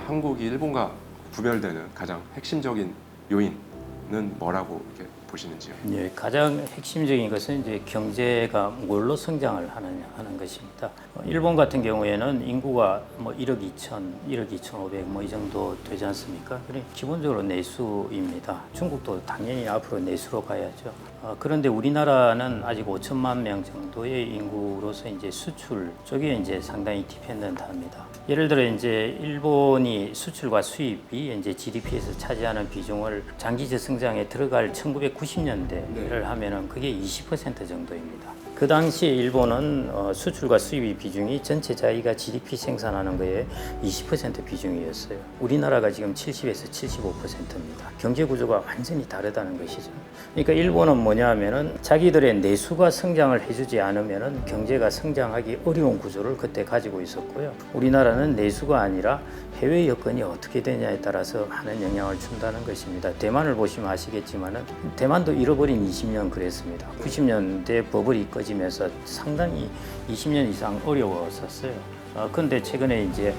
한국이 일본과 구별되는 가장 핵심적인 요인은 뭐라고 이렇게 보시는지요? 예, 가장 핵심적인 것은 이제 경제가 뭘로 성장을 하느냐 하는 것입니다. 일본 같은 경우에는 인구가 뭐 1억 2천, 1억 2,500 뭐 이 정도 되지 않습니까? 그래 기본적으로 내수입니다. 중국도 당연히 앞으로 내수로 가야죠. 그런데 우리나라는 아직 5천만 명 정도의 인구로서 이제 수출 쪽에 이제 상당히 디펜던트합니다. 예를 들어 이제 일본이 수출과 수입이 이제 GDP에서 차지하는 비중을 장기 저성장에 들어갈 1990년대를 하면은 그게 20% 정도입니다. 그 당시에 일본은 수출과 수입의 비중이 전체 자기가 GDP 생산하는 거에 20% 비중이었어요. 우리나라가 지금 70에서 75%입니다. 경제 구조가 완전히 다르다는 것이죠. 그러니까 일본은 뭐냐 하면은 자기들의 내수가 성장을 해주지 않으면은 경제가 성장하기 어려운 구조를 그때 가지고 있었고요. 우리나라는 내수가 아니라 해외 여건이 어떻게 되냐에 따라서 많은 영향을 준다는 것입니다. 대만을 보시면 아시겠지만은 대만도 잃어버린 20년 그랬습니다. 90년대 버블이 꺼지면서 상당히 20년 이상 어려웠었어요. 그런데 최근에 이제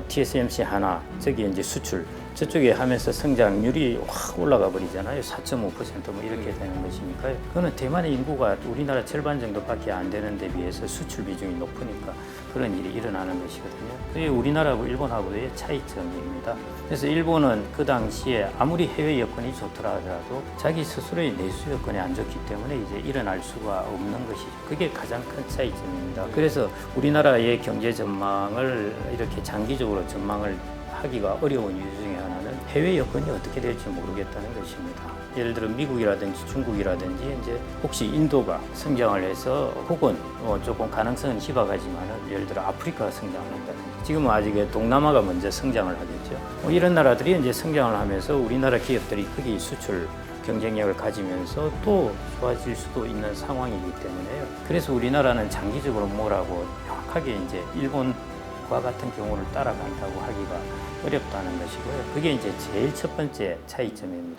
TSMC 하나 저기 이제 수출 저쪽에 하면서 성장률이 확 올라가 버리잖아요. 4.5% 뭐 이렇게 되는 것이니까요. 그거는 대만의 인구가 우리나라 절반 정도밖에 안 되는 데 비해서 수출 비중이 높으니까 그런 일이 일어나는 것이거든요. 그게 우리나라하고 일본하고의 차이점입니다. 그래서 일본은 그 당시에 아무리 해외 여건이 좋더라 하더라도 자기 스스로의 내수 여건이 안 좋기 때문에 이제 일어날 수가 없는 것이죠. 그게 가장 큰 차이점입니다. 그래서 우리나라의 경제 전망을 이렇게 장기적으로 전망을 하기가 어려운 이유 중에 하나는 해외 여건이 어떻게 될지 모르겠다는 것입니다. 예를 들어 미국이라든지 중국이라든지 이제 혹시 인도가 성장을 해서 혹은 조금 가능성은 희박하지만은 예를 들어 아프리카가 성장을 한다든지 지금은 아직 동남아가 먼저 성장을 하겠죠. 이런 나라들이 이제 성장을 하면서 우리나라 기업들이 크게 수출 경쟁력을 가지면서 또 좋아질 수도 있는 상황이기 때문에요. 그래서 우리나라는 장기적으로 뭐라고 명확하게 이제 일본과 같은 경우를 따라간다고 하기가 어렵다는 것이고요. 그게 이제 제일 첫 번째 차이점입니다.